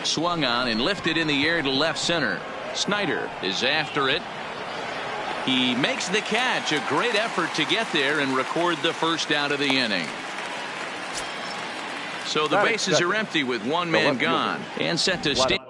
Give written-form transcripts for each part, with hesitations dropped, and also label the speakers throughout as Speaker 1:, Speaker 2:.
Speaker 1: Swung on and lifted in the air to left center. Snyder is after it. He makes the catch. A great effort to get there and record the first out of the inning. So the bases are empty with one man gone and set to stand.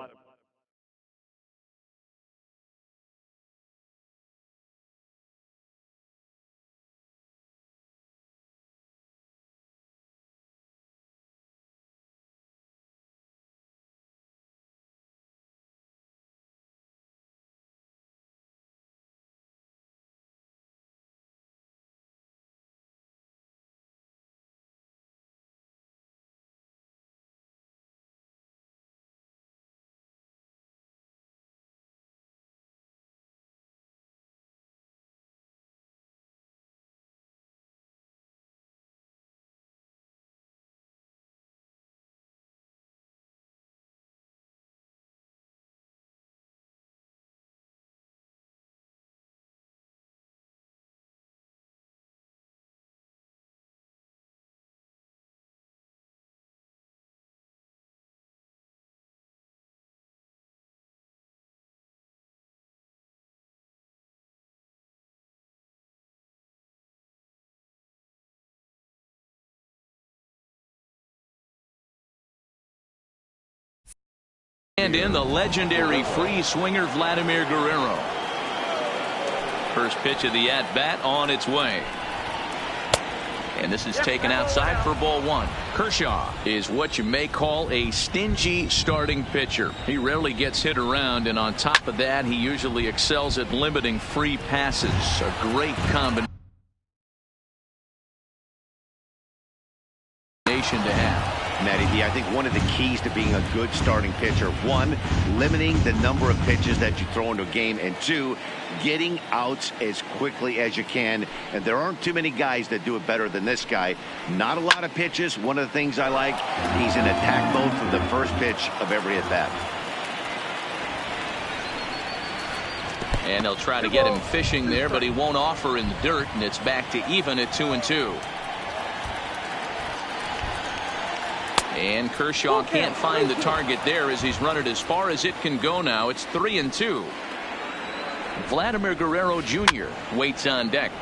Speaker 1: And in the legendary free swinger Vladimir Guerrero. First pitch of the at-bat on its way. And this is taken outside for ball one. Kershaw is what you may call a stingy starting pitcher. He rarely gets hit around, and on top of that, he usually excels at limiting free passes. A great combination to have.
Speaker 2: Matty, I think one of the keys to being a good starting pitcher, one, limiting the number of pitches that you throw into a game, and two, getting outs as quickly as you can. And there aren't too many guys that do it better than this guy. Not a lot of pitches. One of the things I like, he's in attack mode from the first pitch of every at bat.
Speaker 1: And they'll try to get him fishing there, but he won't offer in the dirt, and it's back to even at 2-2. And Kershaw can't find the target there as he's run it as far as it can go now. It's 3-2. Vladimir Guerrero Jr. waits on deck.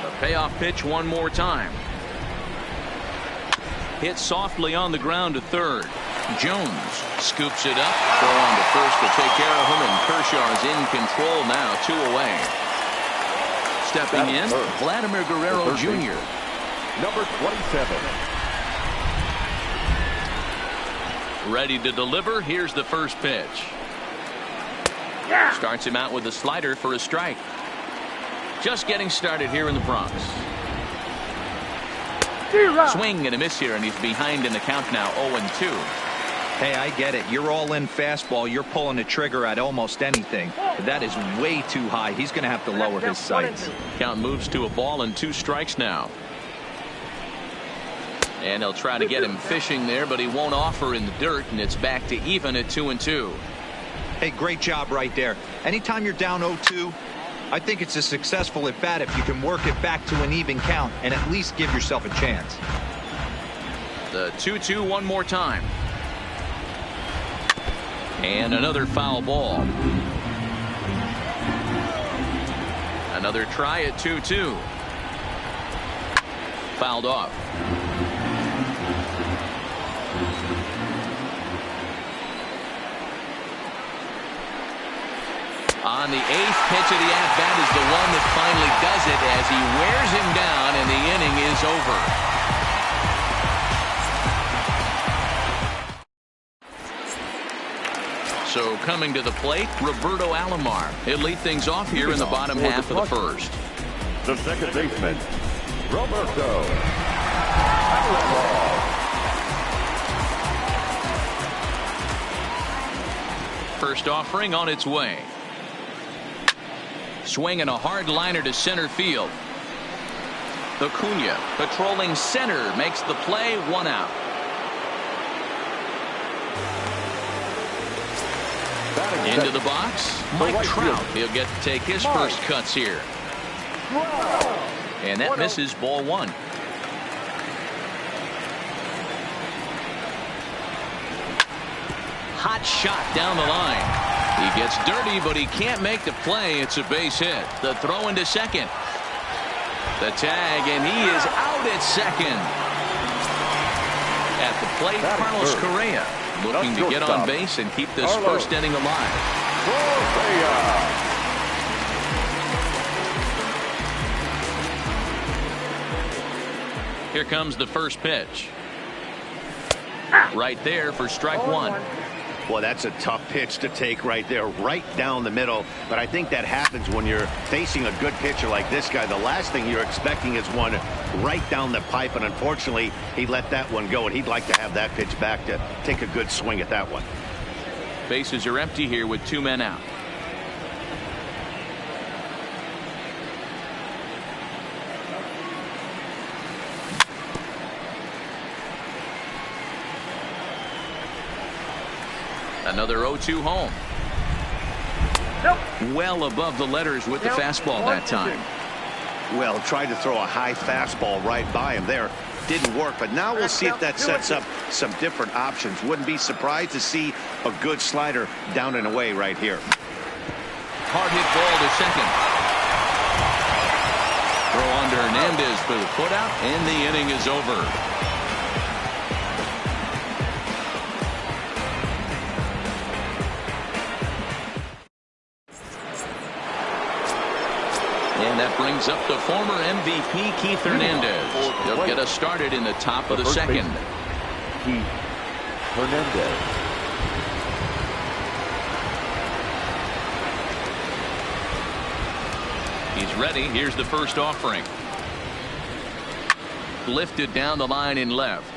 Speaker 1: The payoff pitch one more time. Hit softly on the ground to third. Jones scoops it up. Throw on to first to take care of him, and Kershaw is in control now, 2 away. Stepping in, Vladimir Guerrero Jr.
Speaker 3: Number 27.
Speaker 1: Ready to deliver. Here's the first pitch. Starts him out with a slider for a strike. Just getting started here in the Bronx. Swing and a miss here, and he's behind in the count now, 0-2.
Speaker 4: Hey, I get it. You're all in fastball. You're pulling the trigger at almost anything. But that is way too high. He's going to have to lower his sights.
Speaker 1: Count moves to a ball and 2 strikes now. And they'll try to get him fishing there, but he won't offer in the dirt, and it's back to even at 2-2.
Speaker 4: Hey, great job right there. Anytime you're down 0-2, I think it's a successful at bat if you can work it back to an even count and at least give yourself a chance.
Speaker 1: The 2-2 one more time. And another foul ball. Another try at 2-2. Fouled off. On the 8th pitch of the at-bat is the one that finally does it as he wears him down, and the inning is over. So coming to the plate, Roberto Alomar. He'll lead things off here in the bottom half of the first.
Speaker 3: The second baseman, Roberto Alomar.
Speaker 1: First offering on its way. Swinging a hard liner to center field. Acuna patrolling center makes the play, 1 out. Into the box, Mike Trout. He'll get to take his first cuts here. And that misses, ball 1. hot shot down the line. He gets dirty, but he can't make the play. It's a base hit. The throw into second. The tag, and he is out at second. At the plate, Carlos Correa looking to get on base and keep this first inning alive. Here comes the first pitch. Right there for strike one.
Speaker 2: Well, that's a tough pitch to take right there, right down the middle. But I think that happens when you're facing a good pitcher like this guy. The last thing you're expecting is one right down the pipe, and unfortunately, he let that one go, and he'd like to have that pitch back to take a good swing at that one.
Speaker 1: Bases are empty here with 2 men out. Another 0-2 home. Well above the letters with the fastball that time.
Speaker 2: Well, tried to throw a high fastball right by him there. Didn't work, but now we'll see if that sets up some different options. Wouldn't be surprised to see a good slider down and away right here.
Speaker 1: Hard hit ball to second. Throw under Hernandez for the putout, and the inning is over. And that brings up the former MVP, Keith Hernandez. He'll get us started in the top of the second.
Speaker 3: Keith Hernandez.
Speaker 1: He's ready. Here's the first offering. Lifted down the line in left.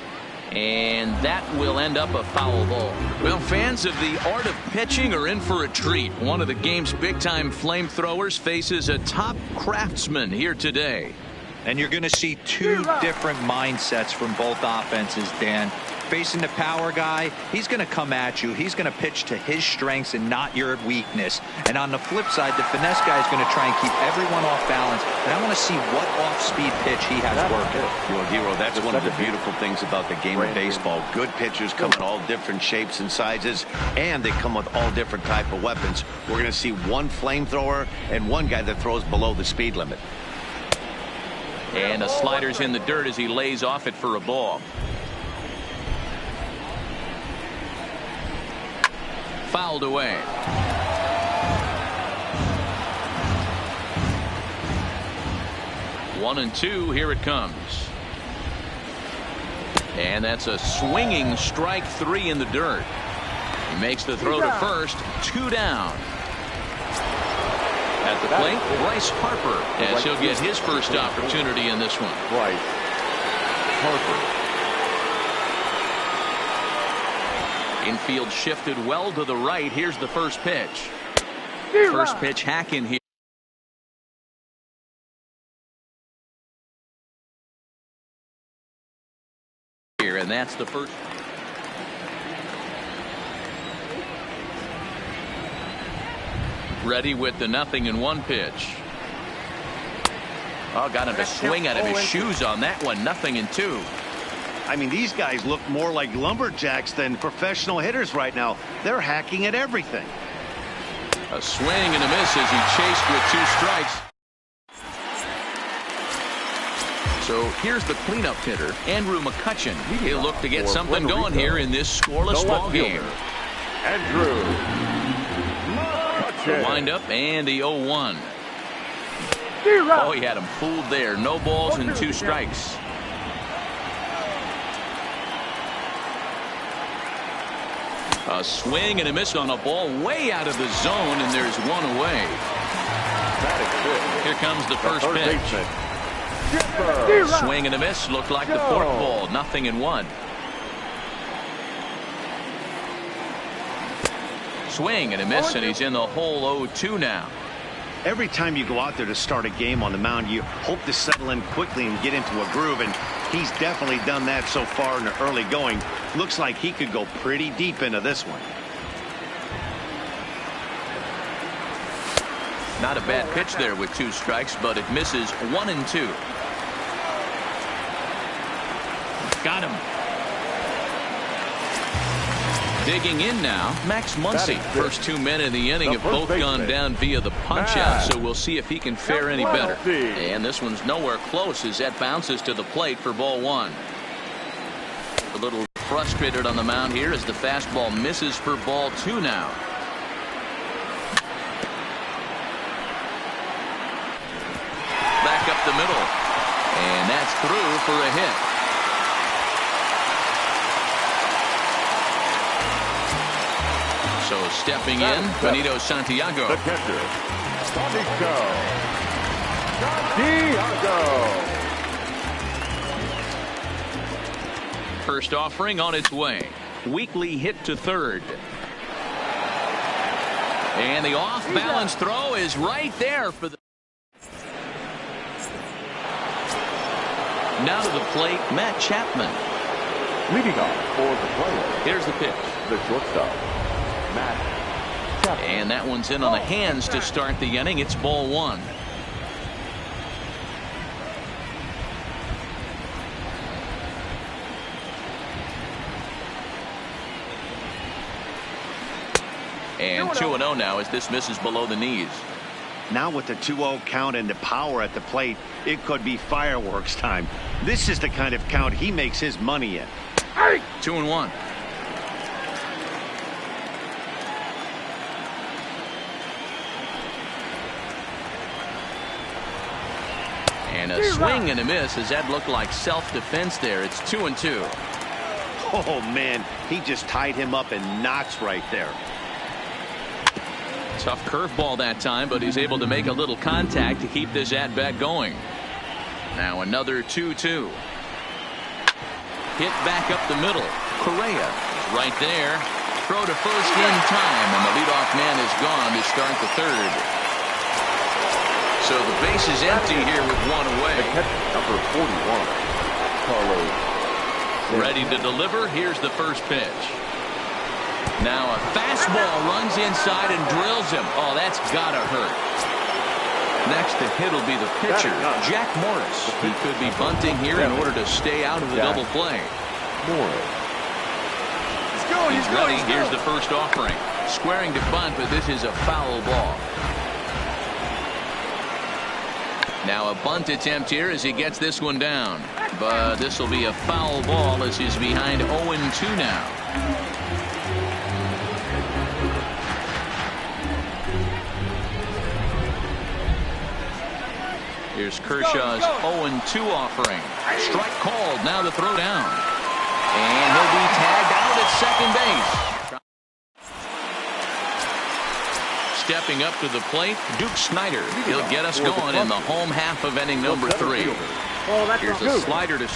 Speaker 1: And that will end up a foul ball. Well, fans of the art of pitching are in for a treat. One of the game's big-time flamethrowers faces a top craftsman here today.
Speaker 4: And you're going to see two different mindsets from both offenses, Dan. Facing the power guy, he's going to come at you. He's going to pitch to his strengths and not your weakness. And on the flip side, the finesse guy is going to try and keep everyone off balance. And I want to see what off-speed pitch he has working.
Speaker 2: Well, Hero, that's one of the beautiful things about the game of baseball. Good pitchers come in all different shapes and sizes, and they come with all different type of weapons. We're going to see one flamethrower and one guy that throws below the speed limit.
Speaker 1: And a slider's in the dirt as he lays off it for a ball. Fouled away. One and two. Here it comes. And that's a swinging strike three in the dirt. He makes the throw to first. 2 down. At the plate, Bryce Harper, as he'll get his first opportunity in this one.
Speaker 3: Bryce Harper.
Speaker 1: Infield shifted well to the right. Here's the first pitch. First pitch hack in here. And that's the first. Ready with the 0-1 pitch. Oh, got him to swing at him. His shoes on that one. 0-2.
Speaker 2: I mean, these guys look more like lumberjacks than professional hitters right now. They're hacking at everything.
Speaker 1: A swing and a miss as he chased with 2 strikes. So here's the cleanup hitter, Andrew McCutchen. He'll look to get something going here in this scoreless ball game.
Speaker 3: Andrew
Speaker 1: The windup and the 0-1. Oh, he had him fooled there. No balls and 2 strikes. A swing and a miss on a ball way out of the zone, and there's 1 away. Here comes the first pitch. Swing and a miss. Looked like the 4th ball. 0-1. Swing and a miss, and he's in the hole. 0-2 now.
Speaker 2: Every time you go out there to start a game on the mound, you hope to settle in quickly and get into a groove, and he's definitely done that so far in the early going. Looks like he could go pretty deep into this one.
Speaker 1: Not a bad pitch there with 2 strikes, but it misses. 1-2. Got him. Digging in now, Max Muncy. First 2 men in the inning have both gone down via the punch-out, so we'll see if he can fare any better. And this one's nowhere close as that bounces to the plate for ball 1. A little frustrated on the mound here as the fastball misses for ball 2 now. Back up the middle, and that's through for a hit. So stepping in, Benito Santiago.
Speaker 3: The catcher, Santiago.
Speaker 1: First offering on its way. Weakly hit to third. And the off-balance throw is right there for the... Now to the plate, Matt Chapman.
Speaker 3: Leading off for the player.
Speaker 1: Here's the pitch.
Speaker 3: The shortstop, Matt Chapman.
Speaker 1: And that one's in on the hands to start the inning. It's ball 1. And 2-0 now as this misses below the knees.
Speaker 2: Now with the 2-0 count and the power at the plate, it could be fireworks time. This is the kind of count he makes his money in.
Speaker 1: 2-1. And a swing and a miss as that looked like self-defense there. It's 2-2.
Speaker 2: Oh man, he just tied him up in knots right there.
Speaker 1: Tough curveball that time, but he's able to make a little contact to keep this at-bat going. Now another 2-2. Hit back up the middle. Correa right there. Throw to first in time, and the leadoff man is gone to start the third. So the base is empty here with one away.
Speaker 3: The catcher, number 41, Carlos.
Speaker 1: Ready to deliver. Here's the first pitch. Now a fastball runs inside and drills him. Oh, that's gotta hurt. Next to hit will be the pitcher, Jack Morris. He could be bunting here in order to stay out of the double play.
Speaker 3: Morris.
Speaker 1: He's ready. Here's the first offering. Squaring to bunt, but this is a foul ball. Now a bunt attempt here as he gets this one down. But this will be a foul ball as he's behind 0-2 now. Here's Kershaw's 0-2 offering. Strike called. Now the throw down. And he'll be tagged out at second base. Stepping up to the plate, Duke Snider. He'll get us going in the home half of inning number 3. Here's a slider to...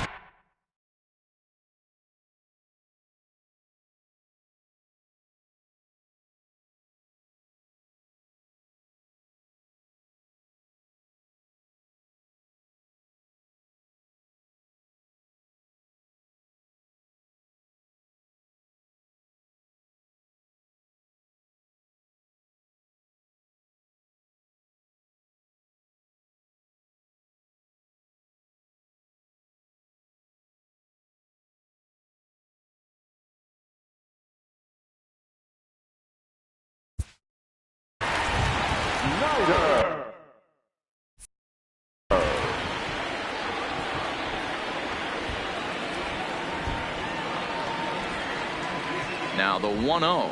Speaker 1: Now the 1-0.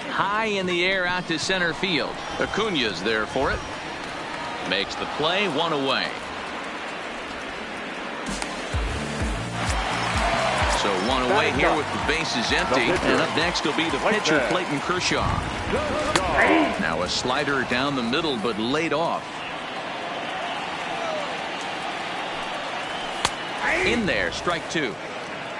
Speaker 1: High in the air out to center field. Acuña's there for it. Makes the play, one away. So one away here with the bases empty. And up next will be the pitcher, Clayton Kershaw. Now a slider down the middle, but laid off. In there, strike 2.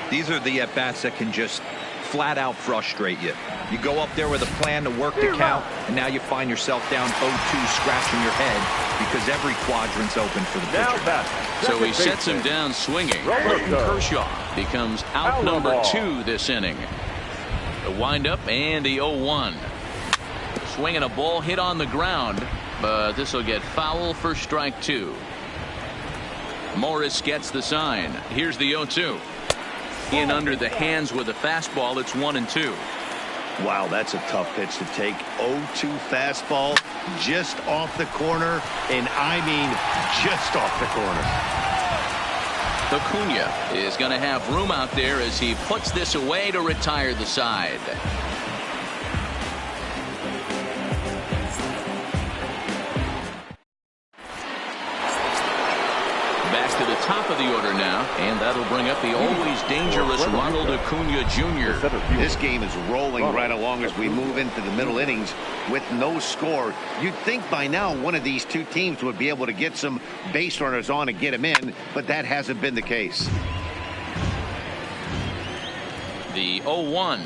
Speaker 4: These are the at-bats that can just flat out frustrate you. You go up there with a plan to work the count, and now you find yourself down 0-2, scratching your head because every quadrant's open for the pitcher.
Speaker 1: So he sets him down swinging. Clayton Kershaw becomes out number 2 this inning. The windup and the 0-1. Swinging a ball hit on the ground, but this will get foul for strike 2. Morris gets the sign. Here's the 0-2. in under the hands with a fastball. It's 1-2.
Speaker 2: Wow, that's a tough pitch to take. 0-2 fastball just off the corner, and I mean just off the corner.
Speaker 1: Acuna is going to have room out there as he puts this away to retire the side. Back to the top of the order now, and that'll bring up the always dangerous Ronald Acuna Jr.
Speaker 2: This game is rolling right along as we move into the middle innings with no score. You'd think by now one of these two teams would be able to get some base runners on and get them in, but that hasn't been the case.
Speaker 1: The 0-1.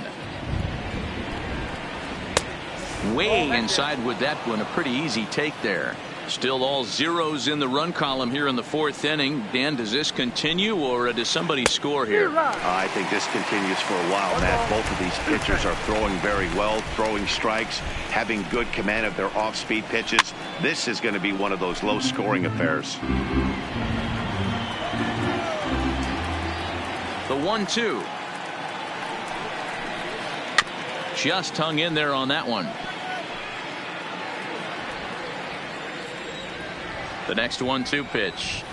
Speaker 1: Way inside with that one. A pretty easy take there. Still all zeros in the run column here in the fourth inning. Dan, does this continue, or does somebody score here?
Speaker 2: I think this continues for a while, Matt. Both of these pitchers are throwing very well, throwing strikes, having good command of their off-speed pitches. This is going to be one of those low-scoring affairs.
Speaker 1: The 1-2. Just hung in there on that one. The next 1-2 pitch.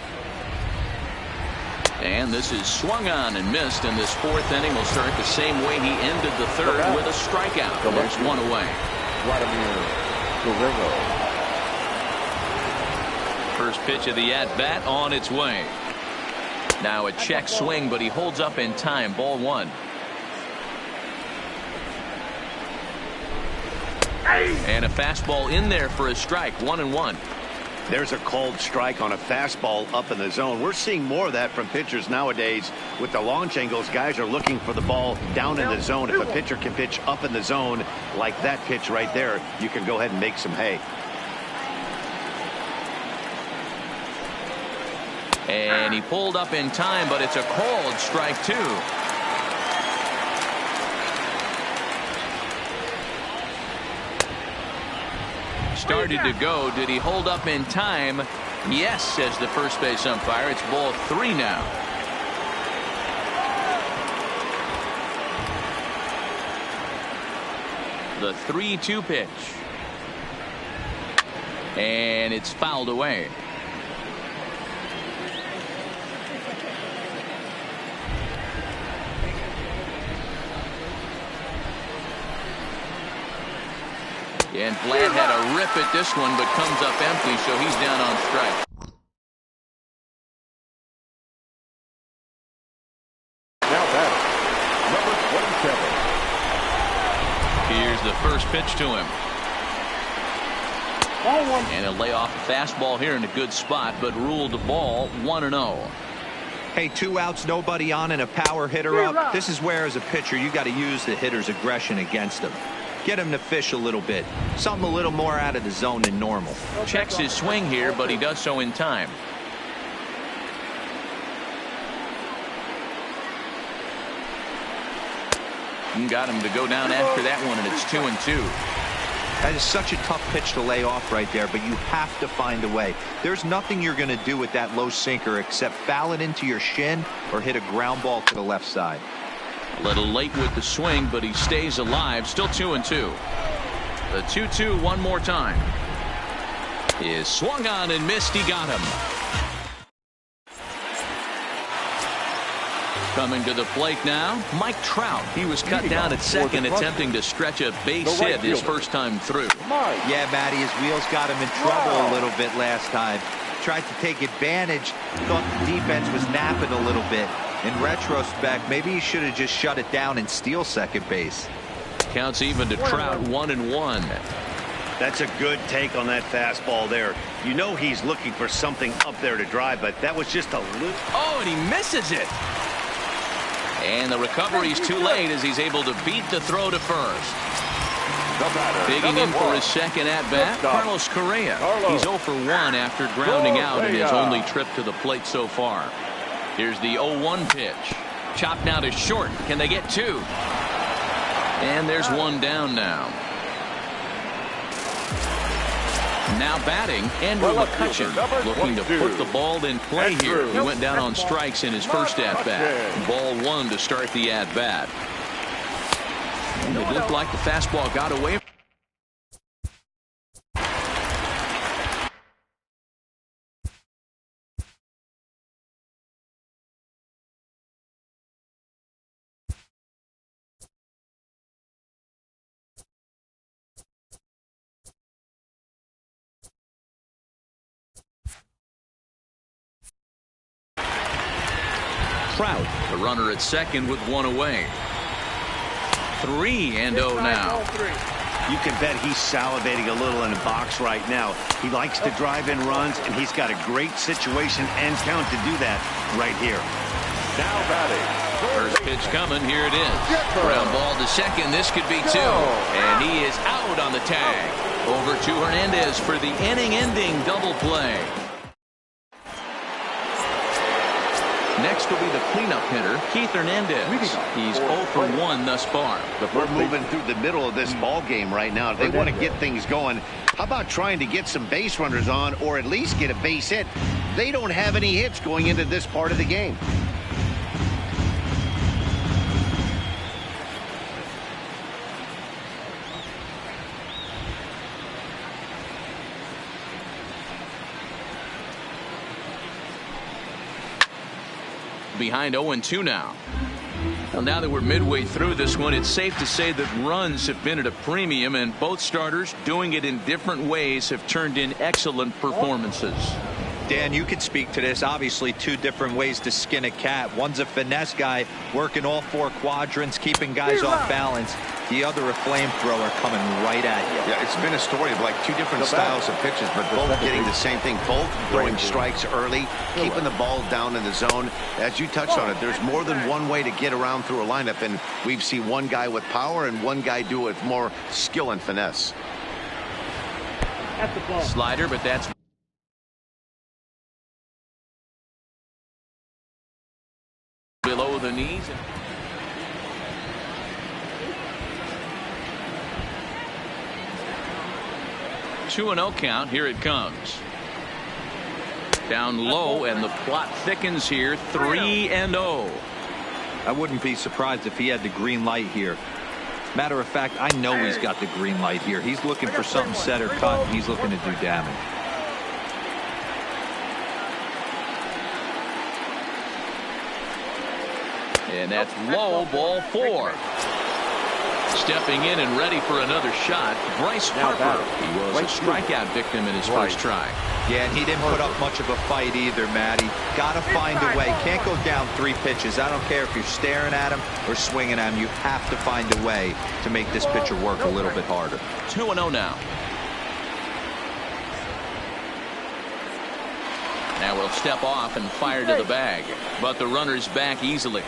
Speaker 1: And this is swung on and missed, and this fourth inning will start the same way he ended the third with a strikeout. There's one away. First pitch of the at-bat on its way. Now a check swing, but he holds up in time. Ball one. And a fastball in there for a strike. 1-1.
Speaker 2: There's a called strike on a fastball up in the zone. We're seeing more of that from pitchers nowadays. With the launch angles, guys are looking for the ball down in the zone. If a pitcher can pitch up in the zone like that pitch right there, you can go ahead and make some hay.
Speaker 1: And he pulled up in time, but it's a called strike two. Started to go. Did he hold up in time? Yes, says the first base umpire. It's ball three now. The 3-2 pitch. And it's fouled away. And Vlad had a rip at this one, but comes up empty, so he's down on strike.
Speaker 3: Now back, number 27.
Speaker 1: Here's the first pitch to him. And he'll lay off a fastball here in a good spot, but ruled the ball 1-0.
Speaker 4: Hey, 2 outs, nobody on, and a power hitter up. This is where, as a pitcher, you got to use the hitter's aggression against him. Get him to fish a little bit. Something a little more out of the zone than normal.
Speaker 1: Checks his swing here, but he does so in time. Got him to go down after that one, and it's 2-2.
Speaker 4: That is such a tough pitch to lay off right there, but you have to find a way. There's nothing you're going to do with that low sinker except foul it into your shin or hit a ground ball to the left side.
Speaker 1: A little late with the swing, but he stays alive. Still 2-2. The 2-2 one more time. Is swung on and missed. He got him. Coming to the plate now, Mike Trout. He was cut down at second, attempting to stretch a base hit his first time through.
Speaker 4: Yeah, Matty, his wheels got him in trouble a little bit last time. Tried to take advantage. Thought the defense was napping a little bit. In retrospect, maybe he should have just shut it down and steal second base.
Speaker 1: Counts even to Trout, 1-1.
Speaker 2: That's a good take on that fastball there. You know he's looking for something up there to drive, but that was just a little.
Speaker 1: Oh, and he misses it. And the recovery's too late as he's able to beat the throw to first. Digging in for his second at-bat, Carlos Correa. He's 0 for 1 after grounding out in his only trip to the plate so far. Here's the 0-1 pitch. Chopped now to short. Can they get two? And there's one down now. Now batting, Andrew McCutcheon, looking to put the ball in play here. He went down on strikes in his first at-bat. Ball one to start the at-bat. It looked like the fastball got away. Trout, the runner at second with one away. 3-0 now.
Speaker 2: You can bet he's salivating a little in the box right now. He likes to drive in runs, and he's got a great situation and count to do that right here.
Speaker 3: Now batting.
Speaker 1: First pitch coming. Here it is. Ground ball to second. This could be 2. And he is out on the tag. Over to Hernandez for the inning-ending double play. Next will be the cleanup hitter, Keith Hernandez. He's 0 for 1 thus far.
Speaker 2: We're moving through the middle of this ball game right now. If they want to get things going, how about trying to get some base runners on or at least get a base hit? They don't have any hits going into this part of the game.
Speaker 1: Behind 0-2 now. Well, now that we're midway through this one, it's safe to say that runs have been at a premium, and both starters, doing it in different ways, have turned in excellent performances.
Speaker 4: Dan, you could speak to this. Obviously, 2 different ways to skin a cat. One's a finesse guy, working all 4 quadrants, keeping guys off balance. The other, a flamethrower coming right at you.
Speaker 2: Yeah, it's been a story of like 2 different styles of pitches, but both getting the same thing. Both throwing strikes early, keeping the ball down in the zone. As you touched on it, there's more than one way to get around through a lineup, and we've seen one guy with power and one guy do it with more skill and finesse.
Speaker 1: Slider, but that's below the knees. 2-0 count. Here it comes. Down low, and the plot thickens here. 3-0.
Speaker 4: I wouldn't be surprised if he had the green light here. Matter of fact, I know he's got the green light here. He's looking for something set or cut, and he's looking to do damage.
Speaker 1: And that's low, ball 4. Stepping in and ready for another shot, Bryce Harper. He was a strikeout victim in his first try.
Speaker 4: Yeah, and he didn't put up much of a fight either, Matty. Got to find a way. Can't go down 3 pitches. I don't care if you're staring at him or swinging at him. You have to find a way to make this pitcher work a little bit harder.
Speaker 1: 2-0 now. Now we'll step off and fire to the bag, but the runner's back easily.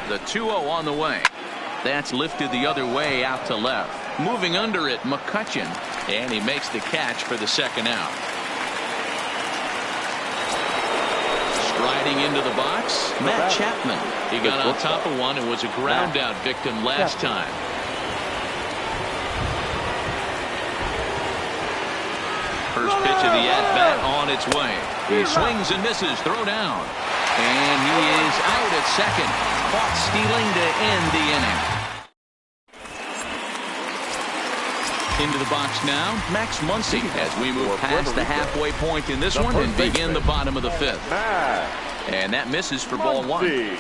Speaker 1: The 2-0 on the way. That's lifted the other way out to left. Moving under it, McCutcheon. And he makes the catch for the second out. Striding into the box, Matt Chapman. He got on top of one and was a ground out victim last time. First pitch of the at-bat on its way. He swings and misses, throw down. And he is out at second. Caught stealing to end the inning. Into the box now, Max Muncy, as we move past the halfway point in this one and begin the bottom of the 5th. And that misses for ball 1.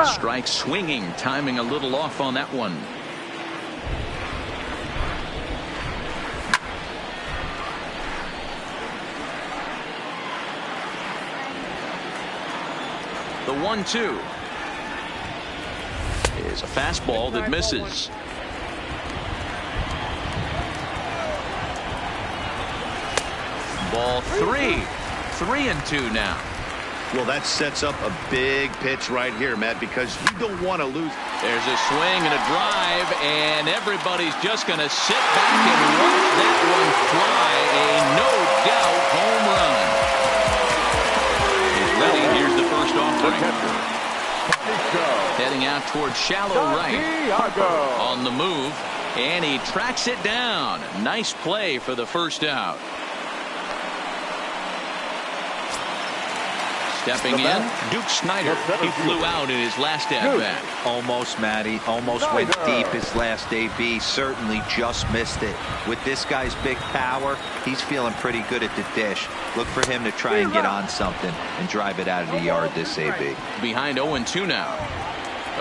Speaker 1: Strike swinging, timing a little off on that one. The 1-2 is a fastball that misses. Ball 3. 3-2 now.
Speaker 2: Well, that sets up a big pitch right here, Matt, because you don't want to lose.
Speaker 1: There's a swing and a drive, and everybody's just going to sit back and watch that one fly. A no-doubt home run. He's ready. Here's offering. Heading out towards shallow right. On the move. And he tracks it down. Nice play for the first out. Stepping in, Duke Snyder. He flew out in his last at-bat.
Speaker 4: Almost, Matty. Almost went deep his last AB. Certainly just missed it. With this guy's big power, he's feeling pretty good at the dish. Look for him to try and get on something and drive it out of the yard this AB.
Speaker 1: Behind 0-2 now.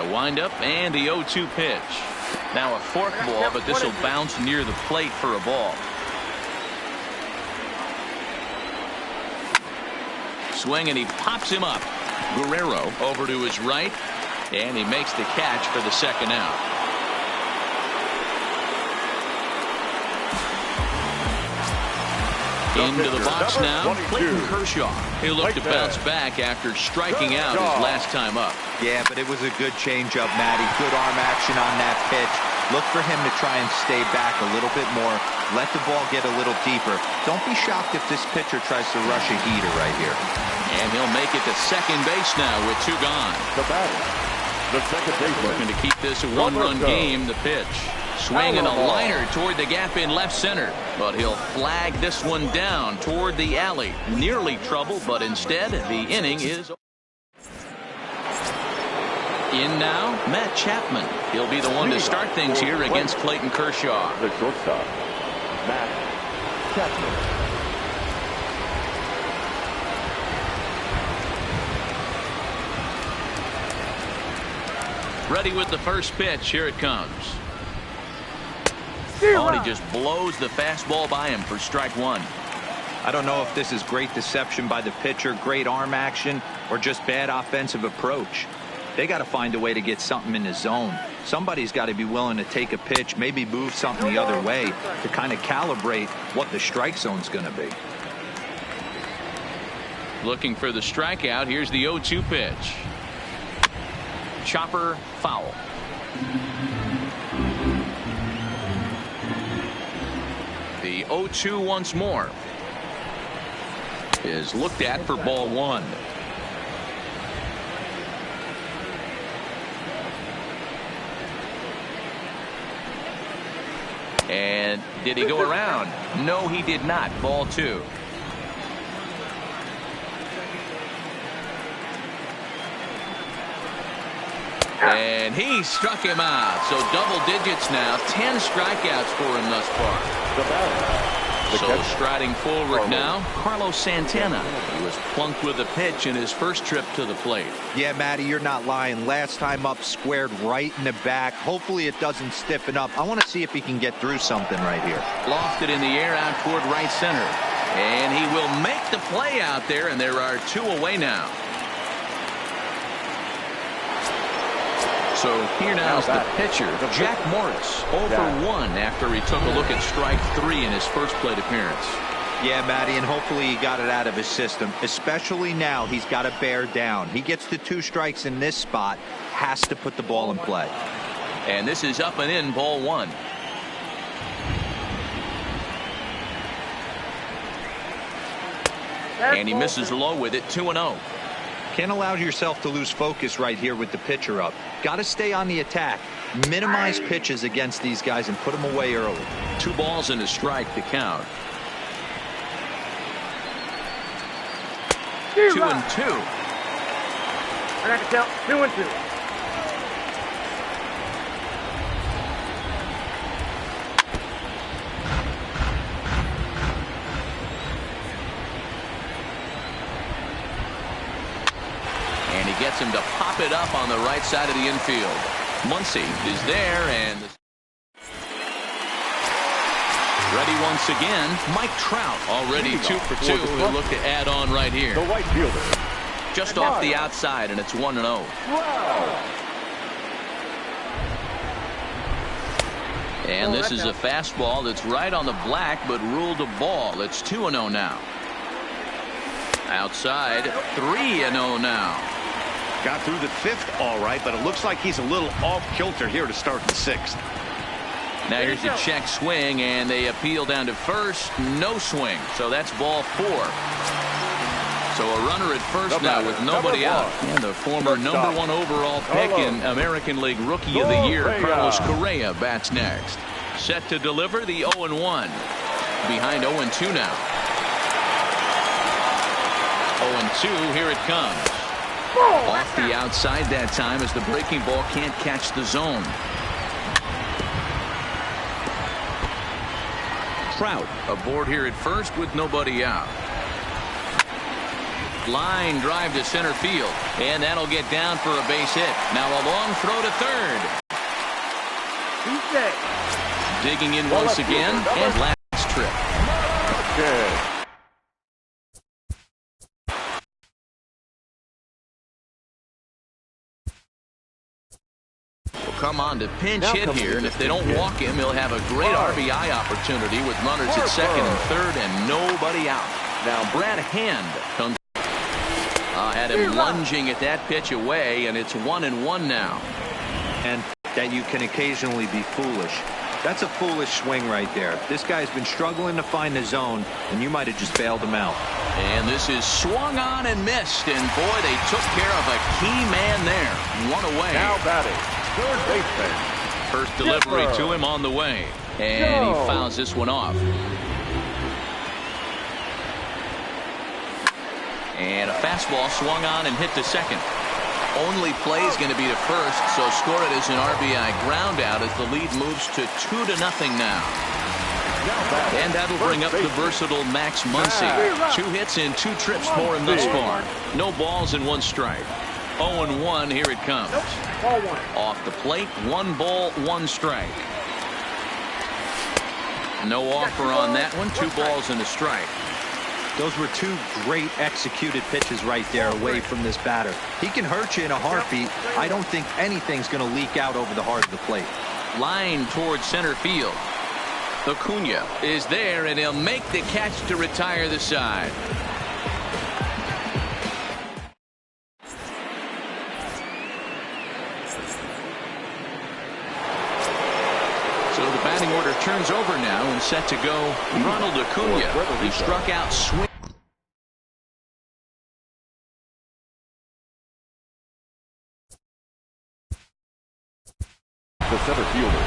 Speaker 1: The windup and the 0-2 pitch. Now a fork ball, but this will bounce near the plate for a ball. Swing, and he pops him up. Guerrero over to his right, and he makes the catch for the second out. Into the box now, Clayton Kershaw. He'll look to bounce back after striking out his last time up.
Speaker 4: Yeah, but it was a good changeup, Matty. Good arm action on that pitch. Look for him to try and stay back a little bit more. Let the ball get a little deeper. Don't be shocked if this pitcher tries to rush a heater right here.
Speaker 1: And he'll make it to second base now with 2 gone.
Speaker 3: The batter, the second baseman.
Speaker 1: Looking to keep this a one-run game. The pitch. Swinging a liner toward the gap in left center. But he'll flag this one down toward the alley. Nearly trouble, but instead the inning is in now. Matt Chapman. He'll be the one to start things here against Clayton Kershaw.
Speaker 3: The shortstop, Matt Chapman.
Speaker 1: Ready with the first pitch. Here it comes. Oh, and he just blows the fastball by him for strike 1.
Speaker 4: I don't know if this is great deception by the pitcher, great arm action, or just bad offensive approach. They got to find a way to get something in the zone. Somebody's got to be willing to take a pitch, maybe move something the other way to kind of calibrate what the strike zone's going to be.
Speaker 1: Looking for the strikeout. Here's the 0-2 pitch. Chopper foul. The 0-2 once more is looked at for ball 1. And did he go around? No, he did not. Ball 2. And he struck him out. So double digits now. 10 strikeouts for him thus far. So striding forward now, Carlos Santana. He was plunked with a pitch in his first trip to the plate.
Speaker 4: Yeah, Matty, you're not lying. Last time up, squared right in the back. Hopefully it doesn't stiffen up. I want to see if he can get through something right here.
Speaker 1: Lofted in the air out toward right center. And he will make the play out there, and there are 2 away now. So here now is the pitcher, Jack Morris, 0 for 1 after he took a look at strike 3 in his first plate appearance.
Speaker 4: Yeah, Matty, and hopefully he got it out of his system, especially now he's got to bear down. He gets the 2 strikes in this spot, has to put the ball in play.
Speaker 1: And this is up and in, ball 1. And he misses low with it, 2-0.
Speaker 4: Can't allow yourself to lose focus right here with the pitcher up. Got to stay on the attack. Minimize pitches against these guys and put them away early.
Speaker 1: 2 balls and a strike to count. 2-2.
Speaker 5: I got to count 2-2.
Speaker 1: Gets him to pop it up on the right side of the infield. Muncy is there, and ready once again. Mike Trout already 2 for 2. He'll look to add on right here.
Speaker 3: The right fielder.
Speaker 1: Just off the outside, and it's 1-0. And this is a fastball that's right on the black, but ruled a ball. It's 2-0 now. Outside, 3-0 now.
Speaker 2: Got through the 5th all right, but it looks like he's a little off kilter here to start the 6th.
Speaker 1: Now here's a check swing, and they appeal down to first. No swing, so that's ball 4. So a runner at first now with nobody out. And the former #1 overall pick in American League Rookie of the Year, Carlos Correa, bats next. Set to deliver the 0-1. Behind 0-2 now. 0-2, here it comes. Off the outside that time as the breaking ball can't catch the zone. Trout aboard here at first with nobody out. Line drive to center field, and that'll get down for a base hit. Now a long throw to third. Digging in once again, and last trip. Will come on to pinch hit here, and if they don't walk him, he'll have a great RBI opportunity with runners at second and third and nobody out. Now Brad Hand comes. Had him lunging at that pitch away, and it's 1-1 now.
Speaker 4: And that you can occasionally be foolish. That's a foolish swing right there. This guy's been struggling to find the zone, and you might have just bailed him out.
Speaker 1: And this is swung on and missed, and boy, they took care of a key man there. One away.
Speaker 3: Now batting, third baseman.
Speaker 1: First delivery to him on the way, and he fouls this one off. And a fastball swung on and hit to second. Only play is going to be to first, so score it as an RBI ground out as the lead moves to 2-0 now. And that'll bring up the versatile Max Muncy. 2 hits in 2 trips for him thus far. No balls and 1 strike. 0-1, here it comes. Off the plate, 1 ball, 1 strike. No offer on that one. 2 balls and a strike.
Speaker 4: Those were 2 great executed pitches right there away from this batter. He can hurt you in a heartbeat. I don't think anything's going to leak out over the heart of the plate.
Speaker 1: Line towards center field. Acuna is there, and he'll make the catch to retire the side. So the batting order turns over now and set to go Ronald Acuna. He struck out swing.
Speaker 3: The center fielder,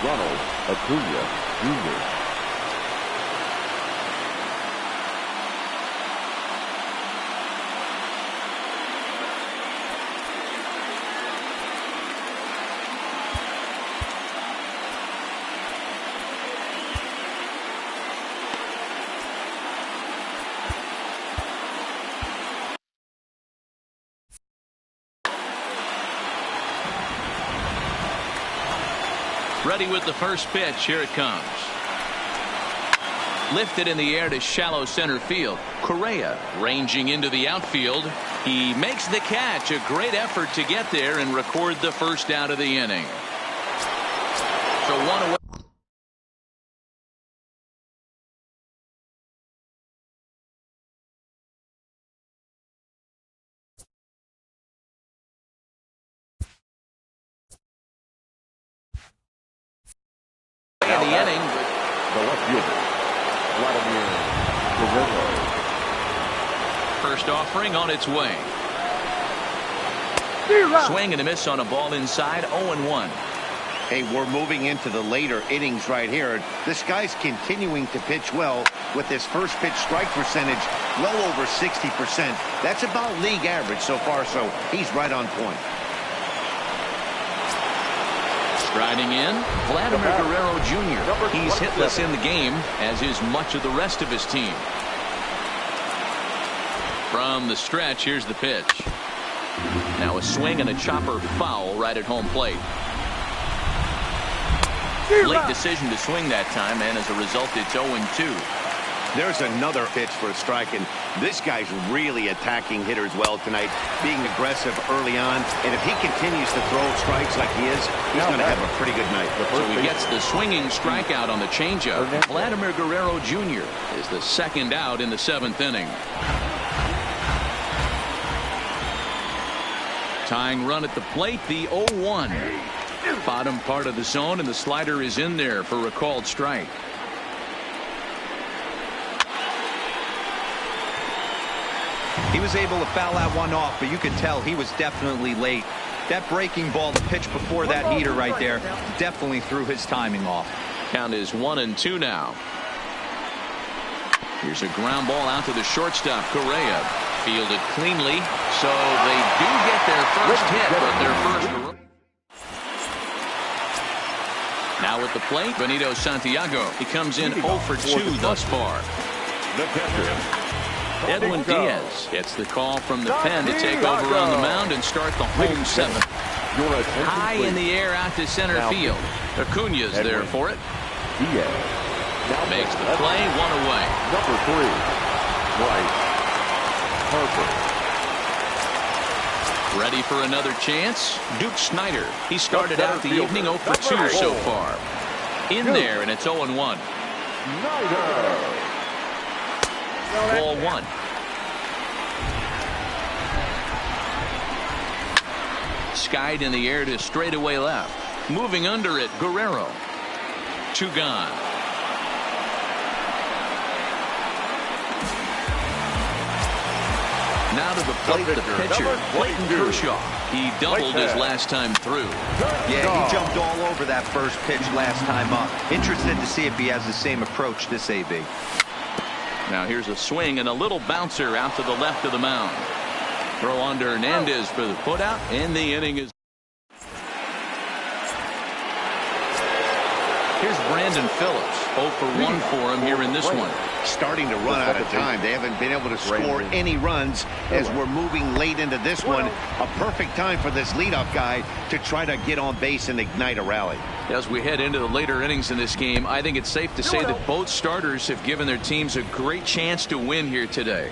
Speaker 3: Ronald Acuna Jr.
Speaker 1: Ready with the first pitch. Here it comes. Lifted in the air to shallow center field. Correa ranging into the outfield. He makes the catch. A great effort to get there and record the first out of the inning. So 1 away. In the inning.
Speaker 3: The left fielder, Vladimir.
Speaker 1: First offering on its way. Swing and a miss on a ball inside. 0-1.
Speaker 2: Hey, we're moving into the later innings right here. This guy's continuing to pitch well with his first pitch strike percentage well over 60%. That's about league average so far, so he's right on point.
Speaker 1: Striding in, Vladimir Guerrero Jr. He's hitless in the game, as is much of the rest of his team. From the stretch, here's the pitch. Now a swing and a chopper foul right at home plate. Late decision to swing that time, and as a result, it's 0-2.
Speaker 2: There's another pitch for a strike, and this guy's really attacking hitters well tonight, being aggressive early on. And if he continues to throw strikes like he is, he's going to have a pretty good night.
Speaker 1: So he gets the swinging strikeout on the changeup. Vladimir Guerrero Jr. is the second out in the 7th inning. Tying run at the plate, the 0-1. Bottom part of the zone, and the slider is in there for a called strike.
Speaker 4: was able to foul that one off, but you could tell he was definitely late. That breaking ball, the pitch before that heater right there, definitely threw his timing off.
Speaker 1: Count is 1-2 now. Here's a ground ball out to the shortstop, Correa. Fielded cleanly, so they do get their first hit, but their first. Now at the plate, Benito Santiago. He comes in 0 for 2 thus far. Edwin Diaz gets the call from the pen to take over on the mound and start the home seventh. High in the air out to center field. Acuna's there for it. Makes the play, one away.
Speaker 3: Number 3, Bryce Harper.
Speaker 1: Ready for another chance. Duke Snider. He started out the evening 0 for 2 so far. In there, and it's 0-1. Ball 1. Skied in the air to straightaway left. Moving under it, Guerrero. 2 gone. Now to the plate, the pitcher, Clayton Kershaw. He doubled his last time through.
Speaker 4: Yeah, he jumped all over that first pitch last time up. Interested to see if he has the same approach this AB.
Speaker 1: Now here's a swing and a little bouncer out to the left of the mound. Throw on to Hernandez for the putout, and the inning is. Here's Brandon Phillips. 0 for 1 for him here in this one.
Speaker 2: Starting to run out of time. They haven't been able to score any runs as we're moving late into this one. A perfect time for this leadoff guy to try to get on base and ignite a rally.
Speaker 1: As we head into the later innings in this game, I think it's safe to say that both starters have given their teams a great chance to win here today.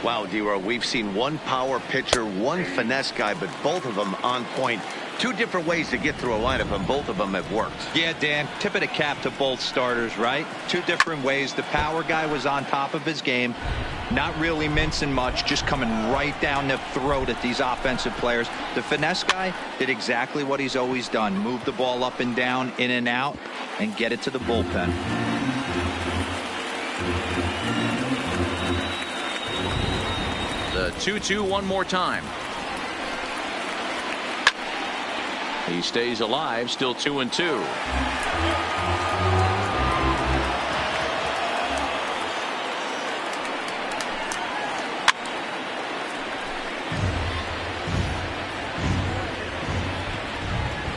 Speaker 2: Wow, D-Row, we've seen one power pitcher, one finesse guy, but both of them on point. 2 different ways to get through a lineup, and both of them have worked.
Speaker 4: Yeah, Dan, tip of the cap to both starters, right? 2 different ways. The power guy was on top of his game, not really mincing much, just coming right down the throat at these offensive players. The finesse guy did exactly what he's always done. Move the ball up and down, in and out, and get it to the bullpen.
Speaker 1: The 2-2 one more time. He stays alive, still 2-2.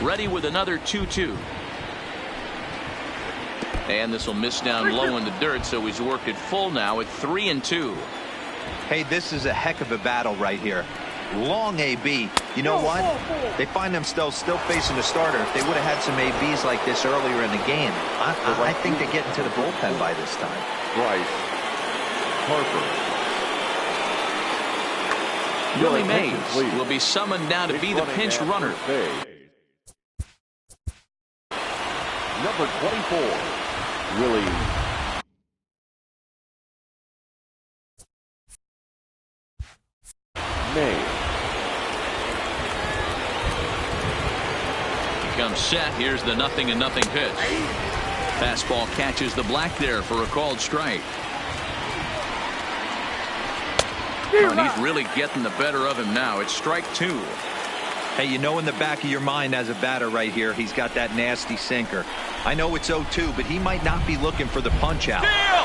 Speaker 1: Ready with another 2-2. And this will miss down low in the dirt, so he's worked it full now at 3-2.
Speaker 4: Hey, this is a heck of a battle right here. Long AB. You know what? They find themselves still facing the starter. If they would have had some ABs like this earlier in the game, I think they get into the bullpen by this time.
Speaker 3: Bryce Harper.
Speaker 1: Willie Mays will be summoned now to be the pinch runner.
Speaker 3: Number 24, Willie Mays.
Speaker 1: Comes set. Here's the 0-0 pitch. Fastball catches the black there for a called strike. And he's really getting the better of him now. It's strike 2.
Speaker 4: Hey, you know in the back of your mind as a batter right here, he's got that nasty sinker. I know it's 0-2, but he might not be looking for the punch out.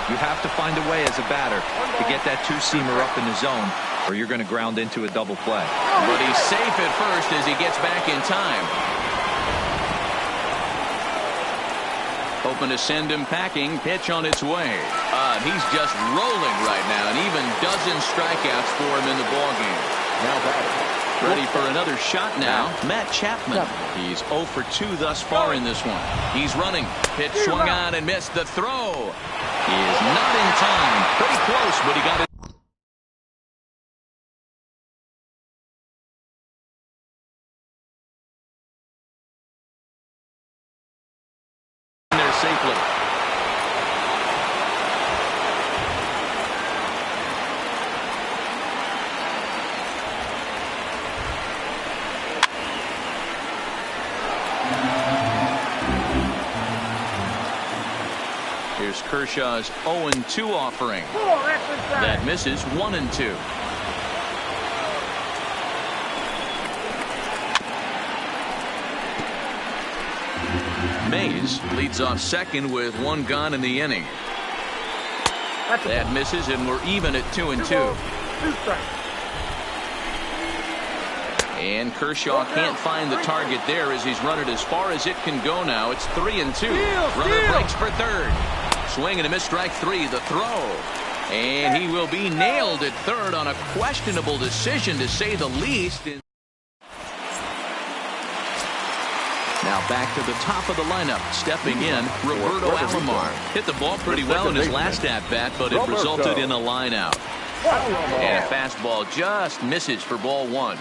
Speaker 4: You have to find a way as a batter to get that 2-seamer up in the zone, or you're going to ground into a double play.
Speaker 1: But he's safe at first as he gets back in time. Hoping to send him packing. Pitch on its way. He's just rolling right now, and even dozens strikeouts for him in the ballgame.
Speaker 3: Now batting.
Speaker 1: Ready for another shot now. Matt Chapman. He's 0 for 2 thus far in this one. He's running. Pitch swung on and missed the throw. He is not in time. Pretty close, but he got it. There safely. Here's Kershaw's 0-2 offering. That misses 1-2. Mays leads off second with one gone in the inning. That misses, and we're even at 2-2. And Kershaw can't find the target there as he's run it as far as it can go now. It's 3-2. Runner breaks for third. Swing and a miss, strike three. The throw. And he will be nailed at third on a questionable decision, to say the least. Now back to the top of the lineup. Stepping in, Roberto Alomar. Hit the ball pretty well in his last at-bat, but it resulted in a line out. And a fastball just misses for ball one.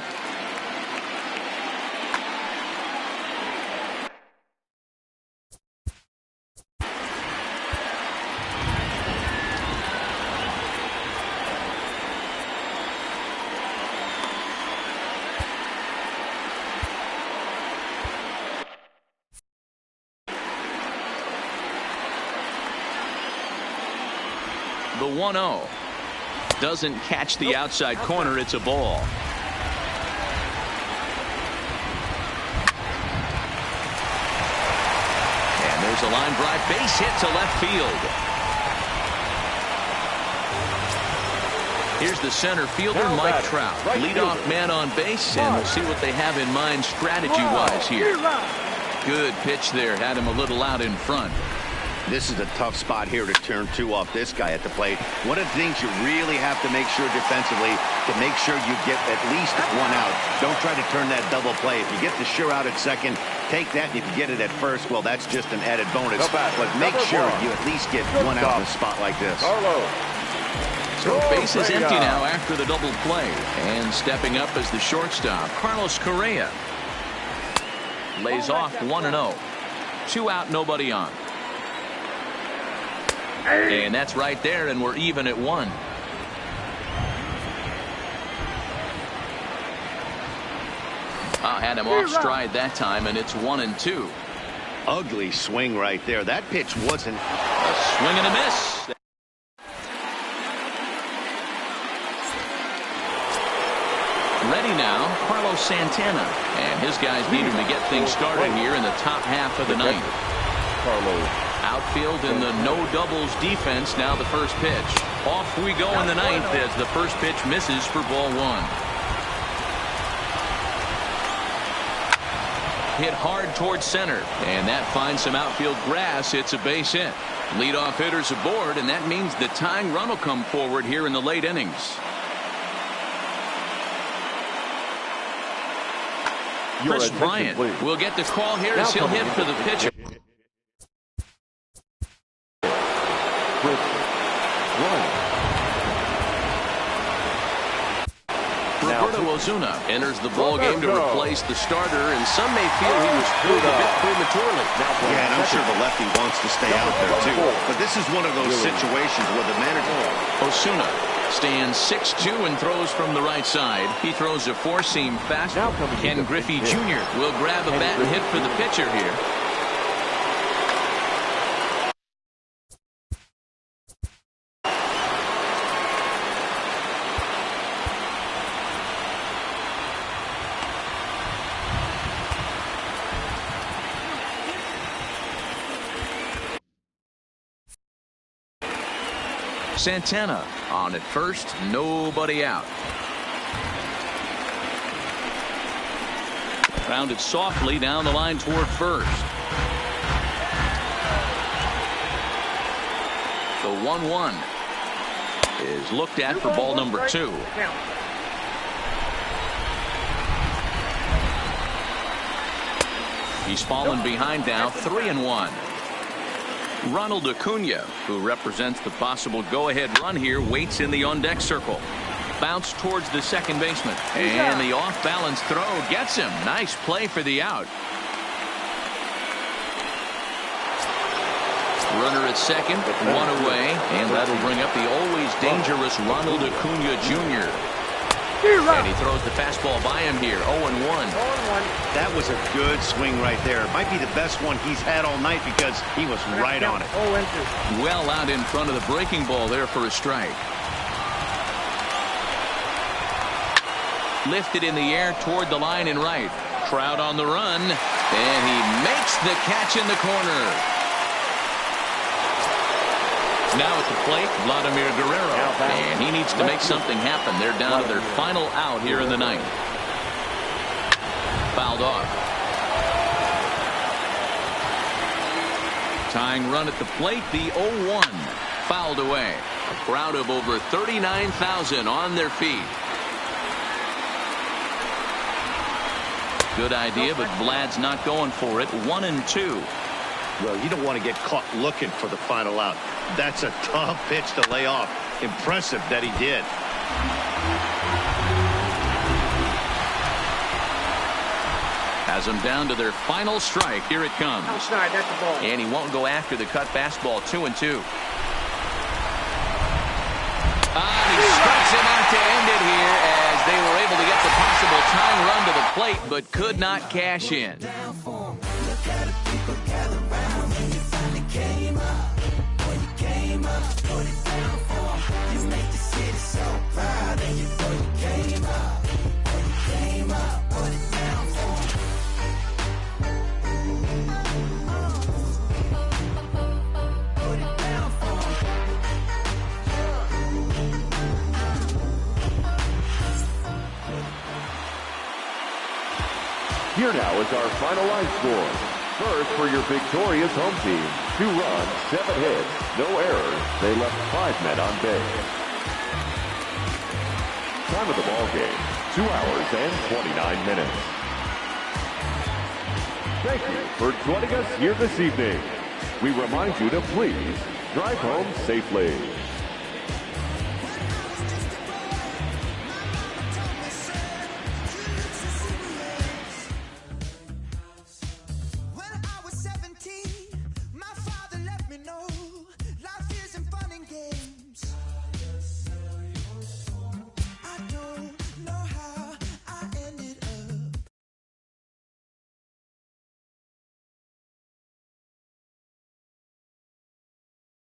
Speaker 1: The 1-0 doesn't catch the outside corner. It's a ball. And there's a line drive, base hit to left field. Here's the center fielder, Mike Trout. Leadoff man on base, and we'll see what they have in mind strategy-wise here. Good pitch there. Had him a little out in front.
Speaker 2: This is a tough spot here to turn two off this guy at the plate. One of the things you really have to make sure defensively, to make sure you get at least one out. Don't try to turn that double play. If you get the sure out at second, take that, and if you get it at first, well, that's just an added bonus. But make sure you at least get one out in a spot like this.
Speaker 1: So base is empty now after the double play. And stepping up as the shortstop, Carlos Correa. Lays off 1-0. 2 out, nobody on. And that's right there, and we're even at 1. Had him off stride that time, and it's 1-2.
Speaker 2: Ugly swing right there. That pitch wasn't
Speaker 1: a swing and a miss. Ready now, Carlos Santana. And his guys need him to get things started here in the top half of the ninth. Outfield in the no doubles defense. Now the first pitch. Off we go in the ninth as the first pitch misses for ball one. Hit hard towards center, and that finds some outfield grass. It's a base hit. Leadoff hitters aboard, and that means the tying run will come forward here in the late innings. Chris Bryant will get the call here as he'll hit for the pitcher. Roberto Ozuna enters the ball game to replace the starter, and some may feel he was pulled a bit prematurely.
Speaker 2: Yeah, and I'm sure the lefty wants to stay out there too. But this is one of those situations where the manager.
Speaker 1: Ozuna stands 6'2" and throws from the right side. He throws a four-seam fastball. Ken Griffey Jr. will grab a bat and hit for the pitcher here. Santana on at first, nobody out. Grounded softly down the line toward first. The 1-1 is looked at for ball number 2. He's fallen behind now, 3-1. Ronald Acuna, who represents the possible go-ahead run here, waits in the on-deck circle. Bounce towards the second baseman. And the off-balance throw gets him. Nice play for the out. Runner at second, one away. And that'll bring up the always dangerous Ronald Acuna Jr. And he throws the fastball by him here, 0-1.
Speaker 2: That was a good swing right there. It might be the best one he's had all night because he was right on it.
Speaker 1: Well out in front of the breaking ball there for a strike. Lifted in the air toward the line and right. Trout on the run. And he makes the catch in the corner. Now at the plate, Vladimir Guerrero. And he needs to make something happen. They're down to their final out here in the ninth. Fouled off. Tying run at the plate, the 0-1. Fouled away. A crowd of over 39,000 on their feet. Good idea, but Vlad's not going for it. 1-2.
Speaker 2: Well, you don't want to get caught looking for the final out. That's a tough pitch to lay off. Impressive that he did.
Speaker 1: Has them down to their final strike. Here it comes.
Speaker 5: Outside, that's the ball.
Speaker 1: And he won't go after the cut fastball. 2-2. He strikes him out to end it here as they were able to get the possible tying run to the plate, but could not cash in.
Speaker 3: Here now is our final line score. First, for your victorious home team, 2 runs, 7 hits, no errors. They left 5 men on base. Time of the ball game, 2 hours and 29 minutes. Thank you for joining us here this evening. We remind you to please drive home safely.